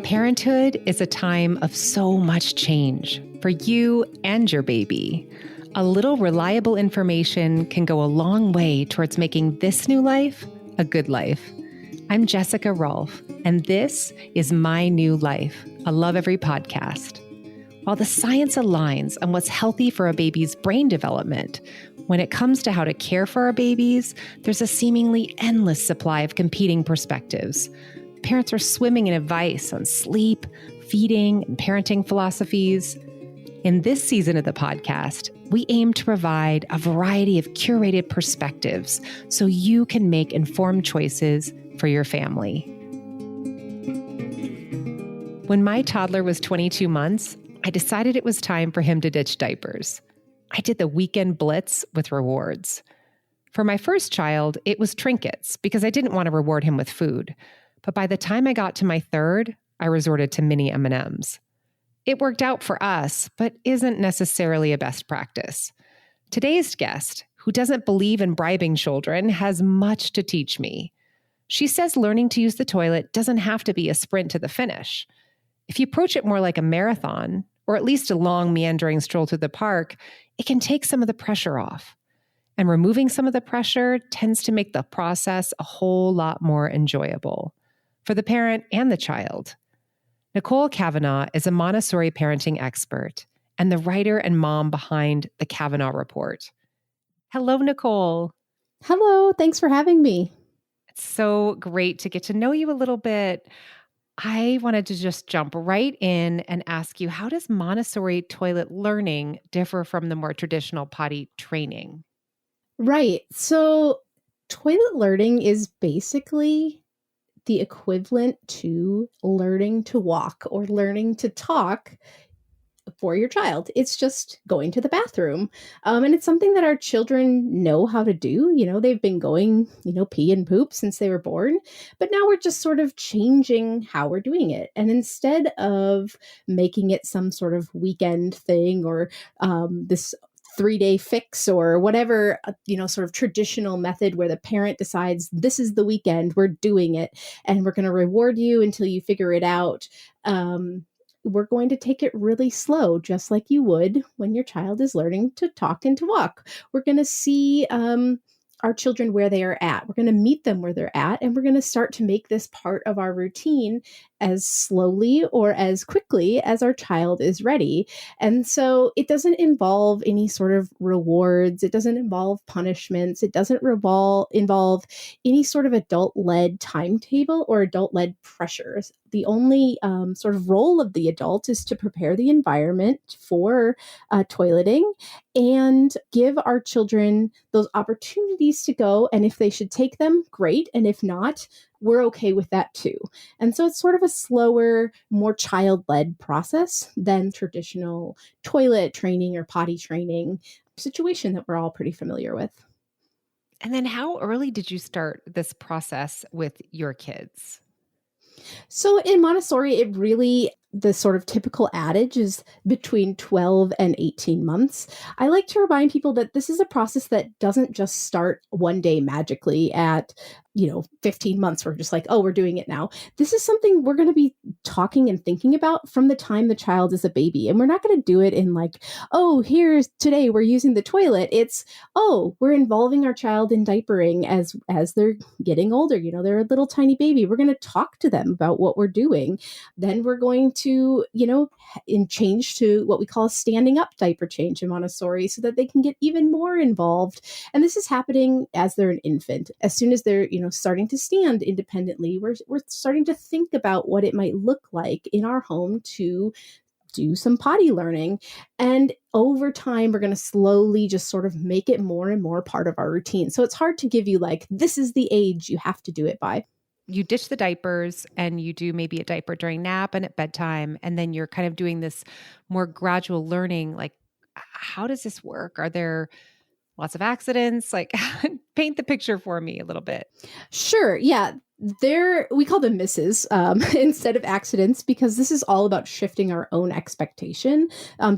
Parenthood is a time of so much change for you and your baby. A little reliable information can go a long way towards making this new life a good life. I'm Jessica Rolfe, and this is My New Life, a Lovevery podcast. While the science aligns on what's healthy for a baby's brain development, when it comes to how to care for our babies, there's a seemingly endless supply of competing perspectives. Parents are swimming in advice on sleep, feeding, and parenting philosophies. In this season of the podcast, we aim to provide a variety of curated perspectives so you can make informed choices for your family. When my toddler was 22 months, I decided it was time for him to ditch diapers. I did the weekend blitz with rewards. For my first child, it was trinkets because I didn't want to reward him with food. But by the time I got to my third, I resorted to mini M&Ms. It worked out for us, but isn't necessarily a best practice. Today's guest, who doesn't believe in bribing children, has much to teach me. She says learning to use the toilet doesn't have to be a sprint to the finish. If you approach it more like a marathon, or at least a long meandering stroll through the park, it can take some of the pressure off. And removing some of the pressure tends to make the process a whole lot more enjoyable for the parent and the child. Nicole Kavanaugh is a Montessori parenting expert and the writer and mom behind the Kavanaugh Report. Hello, Nicole. Hello, thanks for having me. It's so great to get to know you a little bit. I wanted to just jump right in and ask you, how does Montessori toilet learning differ from the more traditional potty training? Right. So toilet learning is basically the equivalent to learning to walk or learning to talk for your child. It's just going to the bathroom. And it's something that our children know how to do. They've been going, pee and poop since they were born. But now we're just sort of changing how we're doing it. And instead of making it some sort of weekend thing or this 3-day fix or whatever, sort of traditional method where the parent decides this is the weekend, we're doing it, and we're going to reward you until you figure it out. We're going to take it really slow, just like you would when your child is learning to talk and to walk. We're going to see our children where they are at. We're going to meet them where they're at, and we're going to start to make this part of our routine as slowly or as quickly as our child is ready. And so it doesn't involve any sort of rewards. It doesn't involve punishments. It doesn't involve any sort of adult-led timetable or adult-led pressures. The only sort of role of the adult is to prepare the environment for toileting and give our children those opportunities to go. And if they should take them, great. And if not, we're okay with that too. And so it's sort of a slower, more child-led process than traditional toilet training or potty training situation that we're all pretty familiar with. And then how early did you start this process with your kids? So in Montessori, the sort of typical adage is between 12 and 18 months. I like to remind people that this is a process that doesn't just start one day magically at 15 months. We're just like, oh, we're doing it now. This is something we're going to be talking and thinking about from the time the child is a baby. And we're not going to do it in like, oh, today we're using the toilet. It's, oh, we're involving our child in diapering as they're getting older. They're a little tiny baby. We're going to talk to them about what we're doing. Then we're going to, change to what we call a standing up diaper change in Montessori so that they can get even more involved. And this is happening as they're an infant. As soon as they're, starting to stand independently, we're starting to think about what it might look like in our home to do some potty learning. And over time, we're going to slowly just sort of make it more and more part of our routine. So it's hard to give you like, this is the age you have to do it by. You ditch the diapers and you do maybe a diaper during nap and at bedtime. And then you're kind of doing this more gradual learning. Like, how does this work? Are there Lots of accidents? Like, paint the picture for me a little bit. Sure. Yeah. We call them misses instead of accidents, because this is all about shifting our own expectation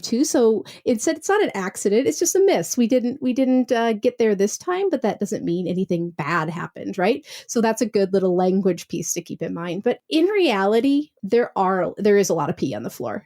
too. So instead, it's not an accident; it's just a miss. We didn't get there this time, but that doesn't mean anything bad happened, right? So that's a good little language piece to keep in mind. But in reality, there is a lot of pee on the floor.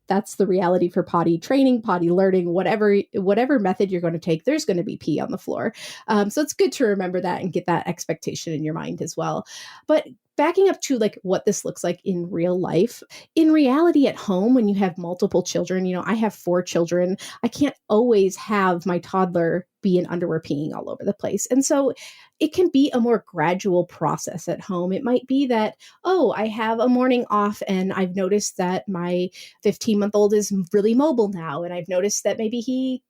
That's the reality for potty training, potty learning, whatever method you're going to take, there's going to be pee on the floor. So it's good to remember that and get that expectation in your mind as well. But backing up to like what this looks like in real life, in reality at home, when you have multiple children, I have 4 children. I can't always have my toddler be in underwear peeing all over the place. And so it can be a more gradual process at home. It might be that, oh, I have a morning off and I've noticed that my 15-month-old is really mobile now. And I've noticed that maybe he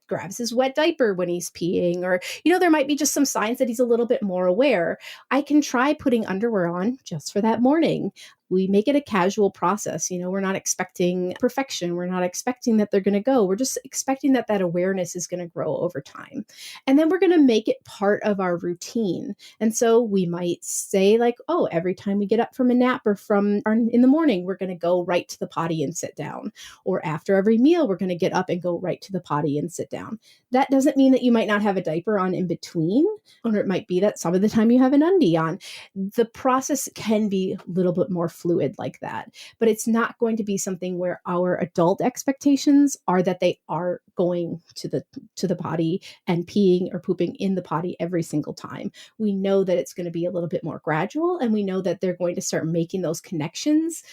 grabs his wet diaper when he's peeing, or, there might be just some signs that he's a little bit more aware. I can try putting underwear on just for that morning. We make it a casual process. We're not expecting perfection. We're not expecting that they're going to go. We're just expecting that awareness is going to grow over time. And then we're going to make it part of our routine. And so we might say like, oh, every time we get up from a nap or in the morning, we're going to go right to the potty and sit down. Or after every meal, we're going to get up and go right to the potty and sit down. That doesn't mean that you might not have a diaper on in between, or it might be that some of the time you have an undie on. The process can be a little bit more fluid like that, but it's not going to be something where our adult expectations are that they are going to the potty and peeing or pooping in the potty every single time. We know that it's going to be a little bit more gradual, and we know that they're going to start making those connections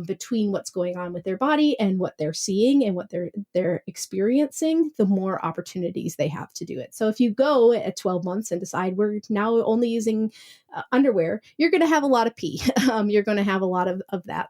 between what's going on with their body and what they're seeing and what they're experiencing, the more opportunities they have to do it. So if you go at 12 months and decide we're now only using underwear, you're going to have a lot of pee. You're going to have a lot of that.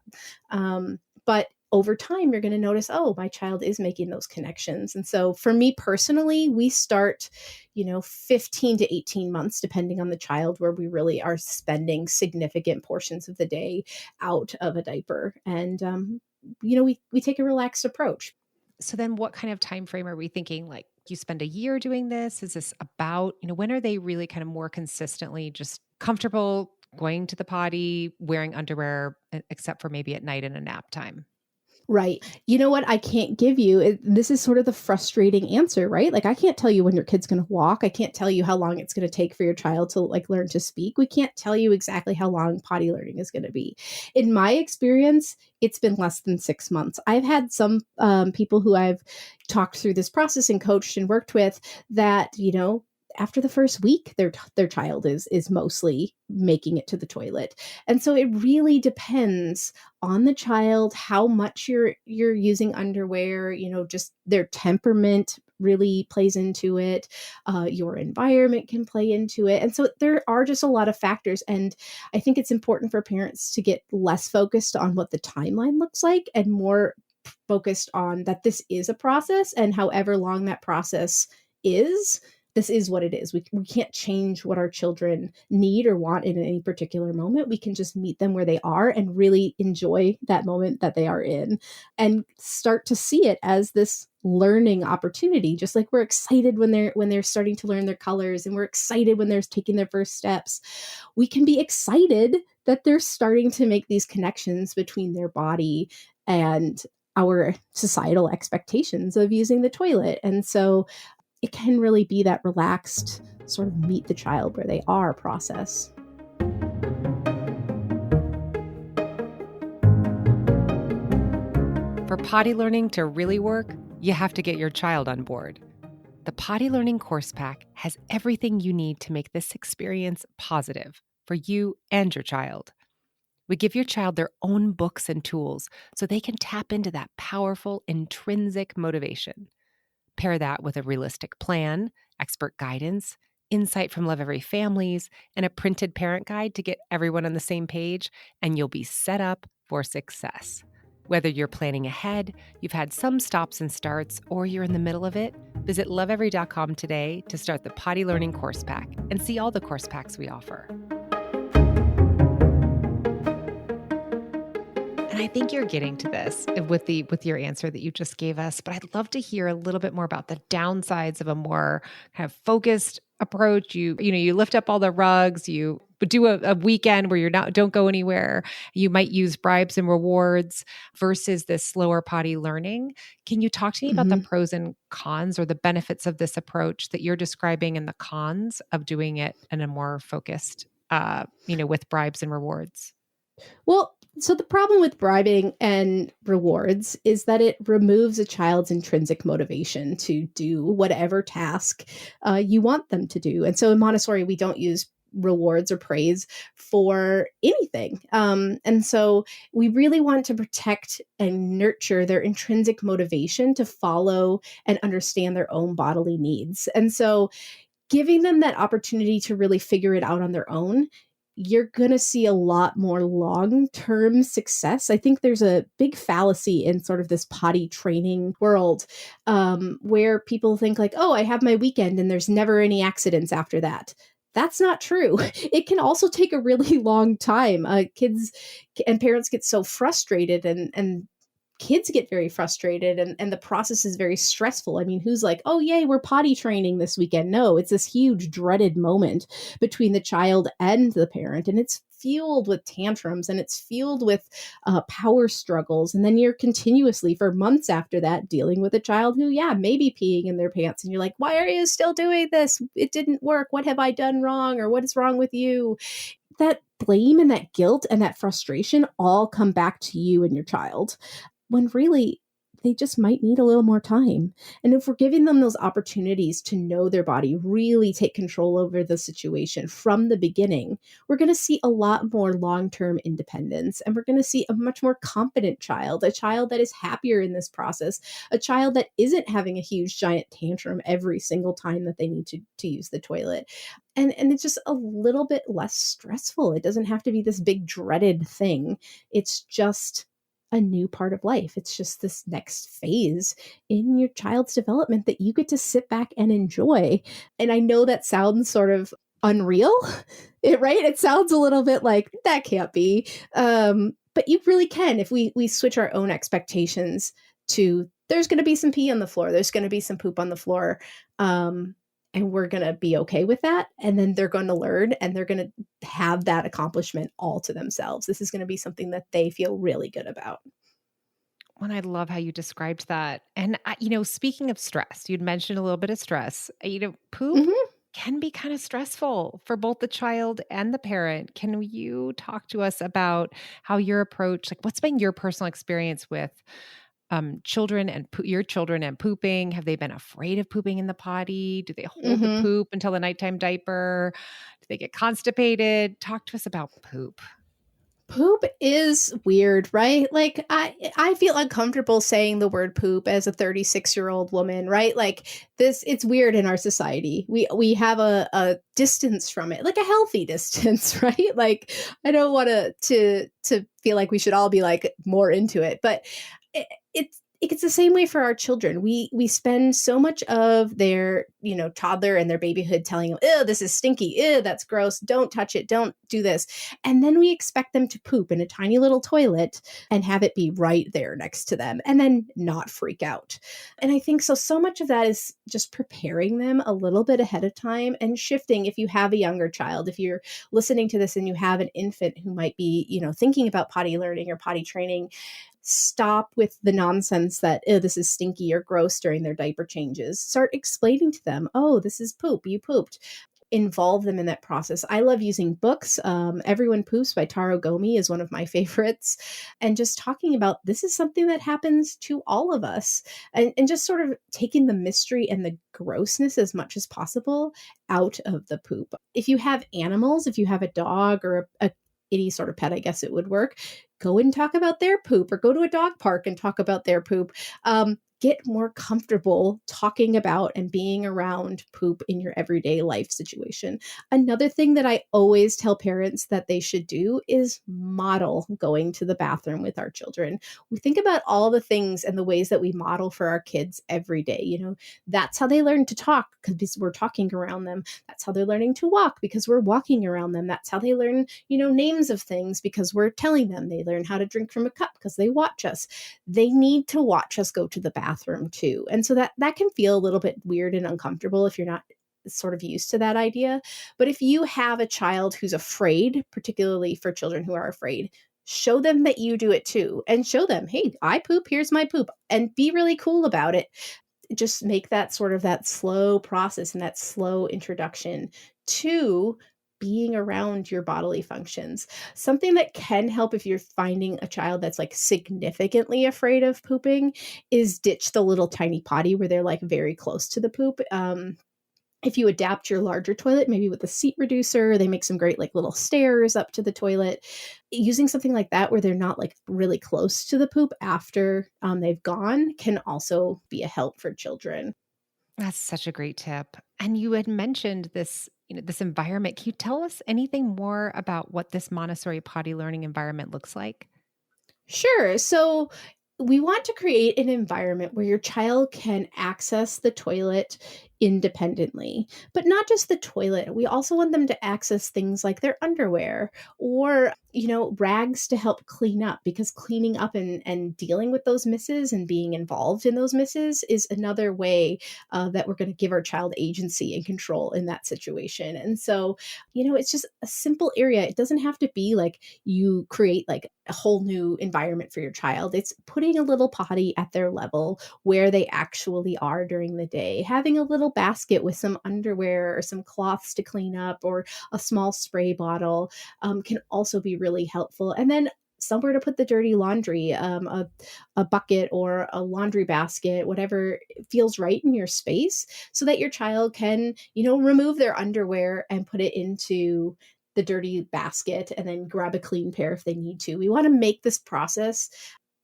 But over time, you're going to notice, oh, my child is making those connections. And so for me personally, we start, 15 to 18 months, depending on the child, where we really are spending significant portions of the day out of a diaper. And, we take a relaxed approach. So then what kind of time frame are we thinking? Like, you spend a year doing this? Is this about, when are they really kind of more consistently just comfortable going to the potty, wearing underwear, except for maybe at night and a nap time? Right. You know what? I can't give you, this is sort of the frustrating answer, right? Like, I can't tell you when your kid's going to walk. I can't tell you how long it's going to take for your child to like learn to speak. We can't tell you exactly how long potty learning is going to be. In my experience, it's been less than 6 months. I've had some people who I've talked through this process and coached and worked with that, after the first week, their child is mostly making it to the toilet. And so it really depends on the child, how much you're using underwear, just their temperament really plays into it. Your environment can play into it. And so there are just a lot of factors. And I think it's important for parents to get less focused on what the timeline looks like and more focused on that this is a process, and however long that process is, this is what it is. We can't change what our children need or want in any particular moment. We can just meet them where they are and really enjoy that moment that they are in and start to see it as this learning opportunity. Just like we're excited when they're starting to learn their colors, and we're excited when they're taking their first steps. We can be excited that they're starting to make these connections between their body and our societal expectations of using the toilet. And so it can really be that relaxed sort of meet the child where they are process. For potty learning to really work, you have to get your child on board. The Potty Learning Course Pack has everything you need to make this experience positive for you and your child. We give your child their own books and tools so they can tap into that powerful, intrinsic motivation. Pair that with a realistic plan, expert guidance, insight from Lovevery families, and a printed parent guide to get everyone on the same page, and you'll be set up for success. Whether you're planning ahead, you've had some stops and starts, or you're in the middle of it, visit lovevery.com today to start the Potty Learning Course Pack and see all the course packs we offer. And And I think you're getting to this with your answer that you just gave us, but I'd love to hear a little bit more about the downsides of a more kind of focused approach. You lift up all the rugs, you do a weekend where don't go anywhere. You might use bribes and rewards versus this slower potty learning. Can you talk to me about the Mhm. pros and cons or the benefits of this approach that you're describing and the cons of doing it in a more focused, with bribes and rewards? Well, so the problem with bribing and rewards is that it removes a child's intrinsic motivation to do whatever task you want them to do. And so in Montessori, we don't use rewards or praise for anything. And so we really want to protect and nurture their intrinsic motivation to follow and understand their own bodily needs. And so giving them that opportunity to really figure it out on their own, you're going to see a lot more long-term success. I think there's a big fallacy in sort of this potty training world, where people think like, oh, I have my weekend and there's never any accidents after that. That's not true. It can also take a really long time. Kids and parents get so frustrated, and kids get very frustrated, and the process is very stressful. I mean, who's like, oh, yay, we're potty training this weekend? No, it's this huge dreaded moment between the child and the parent. And it's fueled with tantrums, and it's fueled with power struggles. And then you're continuously for months after that dealing with a child who, yeah, maybe peeing in their pants. And you're like, why are you still doing this? It didn't work. What have I done wrong? Or what is wrong with you? That blame and that guilt and that frustration all come back to you and your child, when really they just might need a little more time. And if we're giving them those opportunities to know their body, really take control over the situation from the beginning, we're going to see a lot more long-term independence, and we're going to see a much more confident child, a child that is happier in this process, a child that isn't having a huge giant tantrum every single time that they need to use the toilet. And it's just a little bit less stressful. It doesn't have to be this big dreaded thing. It's just a new part of life. It's just this next phase in your child's development that you get to sit back and enjoy. And I know that sounds sort of unreal, right? It sounds a little bit like that can't be. But you really can if we switch our own expectations to there's going to be some pee on the floor, there's going to be some poop on the floor. And we're going to be okay with that. And then they're going to learn, and they're going to have that accomplishment all to themselves. This is going to be something that they feel really good about. Well, I love how you described that. And, speaking of stress, you'd mentioned a little bit of stress. Poop Mhm. can be kind of stressful for both the child and the parent. Can you talk to us about how your approach, like what's been your personal experience with children and your children and pooping? Have they been afraid of pooping in the potty? Do they hold the Mhm. poop until the nighttime diaper? Do they get constipated? Talk to us about poop. Poop is weird, right? Like I feel uncomfortable saying the word poop as a 36-year-old woman, right? Like this it's weird in our society. We have a distance from it, like a healthy distance, right? Like I don't want to feel like we should all be like more into it, but it's the same way for our children. We spend so much of their, toddler and their babyhood telling them, "Oh, this is stinky. Ew, that's gross. Don't touch it. Don't do this." And then we expect them to poop in a tiny little toilet and have it be right there next to them and then not freak out. And I think so much of that is just preparing them a little bit ahead of time and shifting. If you have a younger child, if you're listening to this and you have an infant who might be, thinking about potty learning or potty training, stop with the nonsense that, oh, this is stinky or gross during their diaper changes. Start explaining to them, oh, this is poop. You pooped. Involve them in that process. I love using books. Everyone Poops by Taro Gomi is one of my favorites. And just talking about this is something that happens to all of us, and just sort of taking the mystery and the grossness as much as possible out of the poop. If you have animals, if you have a dog or any sort of pet, I guess it would work. Go and talk about their poop, or go to a dog park and talk about their poop. get more comfortable talking about and being around poop in your everyday life situation. Another thing that I always tell parents that they should do is model going to the bathroom with our children. We think about all the things and the ways that we model for our kids every day. That's how they learn to talk because we're talking around them. That's how they're learning to walk because we're walking around them. That's how they learn, names of things because we're telling them. They learn how to drink from a cup because they watch us. They need to watch us go to the bathroom too. And so that can feel a little bit weird and uncomfortable if you're not sort of used to that idea. But if you have a child who's afraid, particularly for children who are afraid, show them that you do it too and show them, hey, I poop, here's my poop, and be really cool about it. Just make that sort of that slow process and that slow introduction to being around your bodily functions. Something that can help if you're finding a child that's like significantly afraid of pooping is ditch the little tiny potty where they're like very close to the poop. If you adapt your larger toilet, maybe with a seat reducer, they make some great like little stairs up to the toilet. Using something like that where they're not like really close to the poop after they've gone can also be a help for children. That's such a great tip. And you had mentioned this environment. Can you tell us anything more about what this Montessori potty learning environment looks like? Sure. So we want to create an environment where your child can access the toilet independently, but not just the toilet. We also want them to access things like their underwear or, rags to help clean up because cleaning up and dealing with those misses and being involved in those misses is another way that we're going to give our child agency and control in that situation. And so, it's just a simple area. It doesn't have to be like you create like a whole new environment for your child. It's putting a little potty at their level where they actually are during the day, having a little basket with some underwear or some cloths to clean up or a small spray bottle can also be really helpful. And then somewhere to put the dirty laundry, a bucket or a laundry basket, whatever feels right in your space, so that your child can, remove their underwear and put it into the dirty basket and then grab a clean pair if they need to. We want to make this process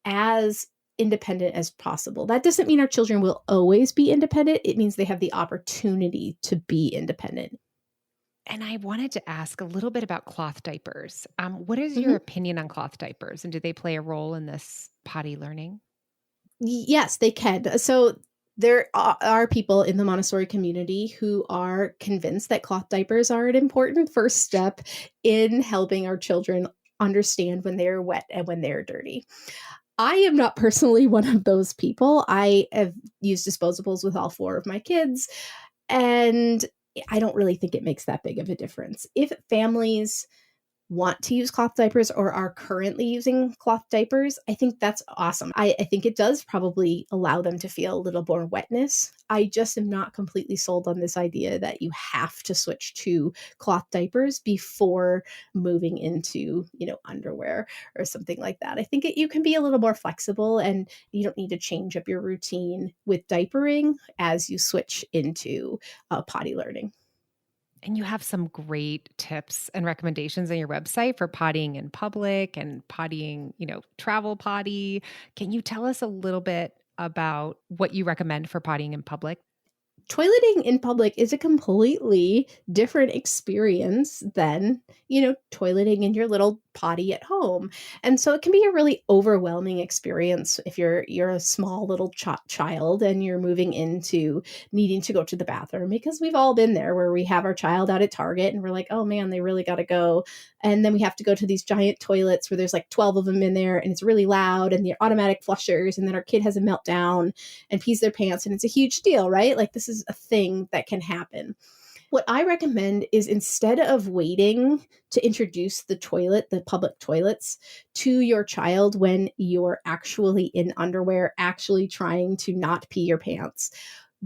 as independent as possible. That doesn't mean our children will always be independent. It means they have the opportunity to be independent. And I wanted to ask a little bit about cloth diapers. What is your Mhm. opinion on cloth diapers, and do they play a role in this potty learning? Yes, they can. So there are people in the Montessori community who are convinced that cloth diapers are an important first step in helping our children understand when they're wet and when they're dirty. I am not personally one of those people. I have used disposables with all four of my kids, and I don't really think it makes that big of a difference. If families want to use cloth diapers or are currently using cloth diapers, I think that's awesome. I think it does probably allow them to feel a little more wetness. I just am not completely sold on this idea that you have to switch to cloth diapers before moving into, underwear or something like that. I think you can be a little more flexible and you don't need to change up your routine with diapering as you switch into potty learning. And you have some great tips and recommendations on your website for pottying in public and pottying, travel potty. Can you tell us a little bit about what you recommend for pottying in public? Toileting in public is a completely different experience than, toileting in your little potty at home. And so it can be a really overwhelming experience if you're a small little child and you're moving into needing to go to the bathroom because we've all been there where we have our child out at Target and we're like, "Oh man, they really got to go." And then we have to go to these giant toilets where there's like 12 of them in there and it's really loud and they're automatic flushers and then our kid has a meltdown and pees their pants and it's a huge deal, right? Like this is a thing that can happen. What I recommend is instead of waiting to introduce the public toilets to your child when you're actually in underwear, actually trying to not pee your pants,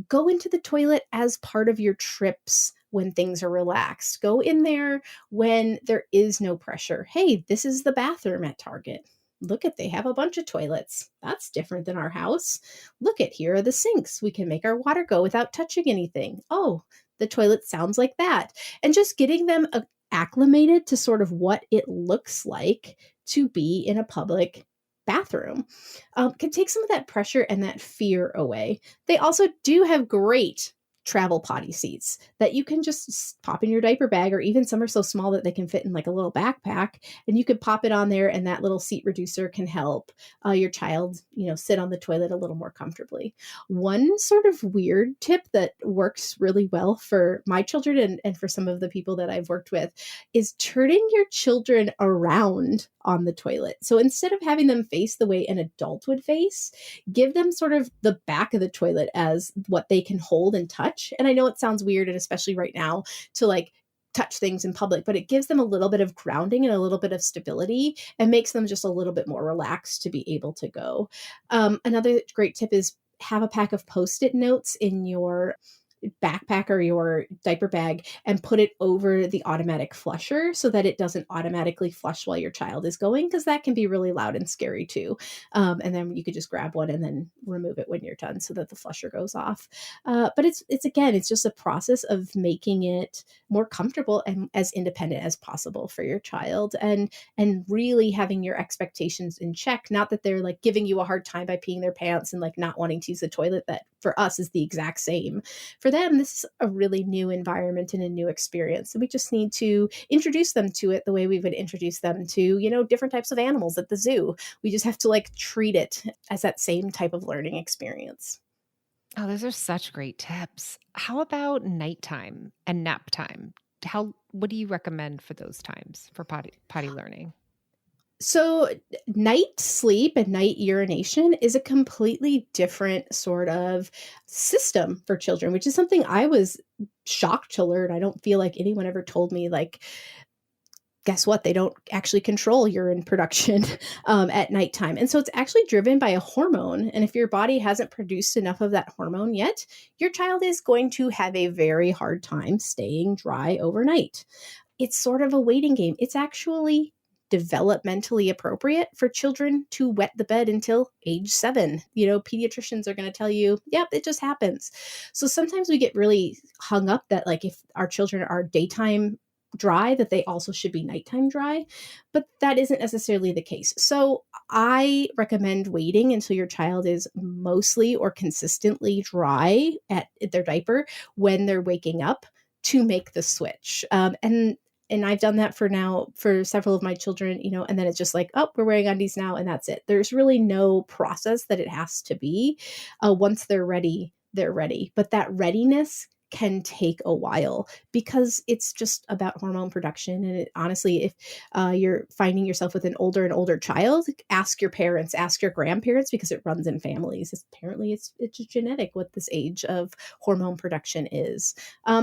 go into the toilet as part of your trips when things are relaxed. Go in there when there is no pressure. Hey, this is the bathroom at Target. Look at, they have a bunch of toilets. That's different than our house. Look at, here are the sinks. We can make our water go without touching anything. Oh, the toilet sounds like that. And just getting them acclimated to sort of what it looks like to be in a public bathroom, can take some of that pressure and that fear away. They also do have great travel potty seats that you can just pop in your diaper bag, or even some are so small that they can fit in like a little backpack, and you could pop it on there, and that little seat reducer can help your child, sit on the toilet a little more comfortably. One sort of weird tip that works really well for my children and for some of the people that I've worked with is turning your children around on the toilet. So instead of having them face the way an adult would face, give them sort of the back of the toilet as what they can hold and touch. And I know it sounds weird, and especially right now, to like touch things in public, but it gives them a little bit of grounding and a little bit of stability and makes them just a little bit more relaxed to be able to go. Another great tip is have a pack of Post-it notes in your backpack or your diaper bag and put it over the automatic flusher so that it doesn't automatically flush while your child is going, because that can be really loud and scary too. And then you could just grab one and then remove it when you're done so that the flusher goes off. But it's again, it's just a process of making it more comfortable and as independent as possible for your child, and really having your expectations in check. Not that they're like giving you a hard time by peeing their pants and like not wanting to use the toilet. That for us is the exact same. For them, this is a really new environment and a new experience. So we just need to introduce them to it the way we would introduce them to, different types of animals at the zoo. We just have to like treat it as that same type of learning experience. Oh, those are such great tips. How about nighttime and nap time? What do you recommend for those times for potty learning? So night sleep and night urination is a completely different sort of system for children, which is something I was shocked to learn. I don't feel like anyone ever told me, like, guess what? They don't actually control urine production at nighttime. And so it's actually driven by a hormone. And if your body hasn't produced enough of that hormone yet, your child is going to have a very hard time staying dry overnight. It's sort of a waiting game. It's actually developmentally appropriate for children to wet the bed until age 7. Pediatricians are going to tell you, yep, it just happens. So sometimes we get really hung up that like if our children are daytime dry, that they also should be nighttime dry, but that isn't necessarily the case. So I recommend waiting until your child is mostly or consistently dry at their diaper when they're waking up to make the switch. And I've done that for several of my children, and then it's just like, oh, we're wearing undies now, and that's it. There's really no process that it has to be. Once they're ready, they're ready. But that readiness can take a while because it's just about hormone production. And honestly, if you're finding yourself with an older and older child, ask your parents, ask your grandparents, because it runs in families. Apparently, it's genetic what this age of hormone production is.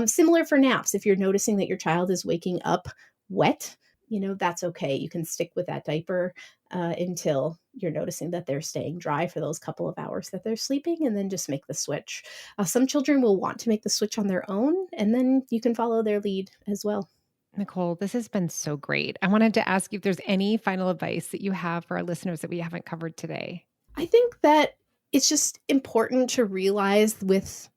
Similar for naps. If you're noticing that your child is waking up wet, that's okay. You can stick with that diaper until you're noticing that they're staying dry for those couple of hours that they're sleeping, and then just make the switch. Some children will want to make the switch on their own, and then you can follow their lead as well. Nicole, this has been so great. I wanted to ask you if there's any final advice that you have for our listeners that we haven't covered today. I think that it's just important to realize with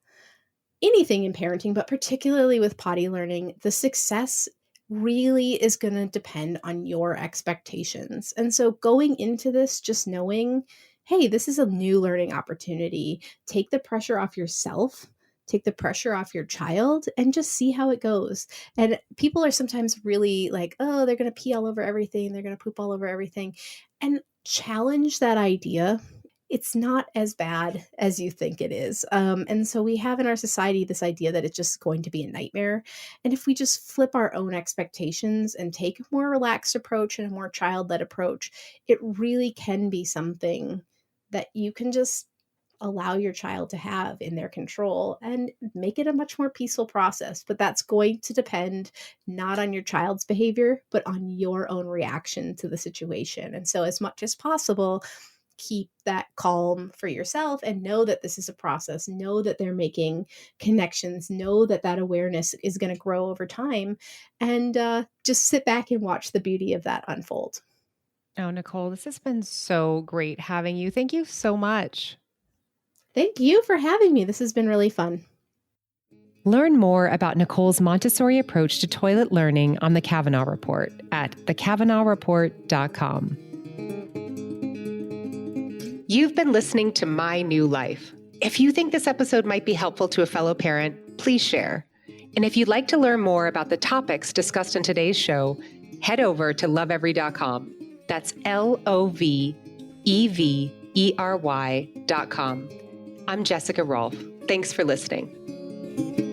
anything in parenting, but particularly with potty learning, the success really is going to depend on your expectations. And so going into this, just knowing, hey, this is a new learning opportunity. Take the pressure off yourself, take the pressure off your child, and just see how it goes. And people are sometimes really like, oh, they're going to pee all over everything. They're going to poop all over everything. And challenge that idea. It's not as bad as you think it is. And so we have in our society this idea that it's just going to be a nightmare. And if we just flip our own expectations and take a more relaxed approach and a more child-led approach, it really can be something that you can just allow your child to have in their control and make it a much more peaceful process. But that's going to depend not on your child's behavior, but on your own reaction to the situation. And so as much as possible, keep that calm for yourself and know that this is a process, know that they're making connections, know that that awareness is going to grow over time, and just sit back and watch the beauty of that unfold. Oh, Nicole, this has been so great having you. Thank you so much. Thank you for having me. This has been really fun. Learn more about Nicole's Montessori approach to toilet learning on the Kavanaugh Report at theKavanaughReport.com. You've been listening to My New Life. If you think this episode might be helpful to a fellow parent, please share. And if you'd like to learn more about the topics discussed in today's show, head over to lovevery.com. That's LOVEVERY.com. I'm Jessica Rolfe. Thanks for listening.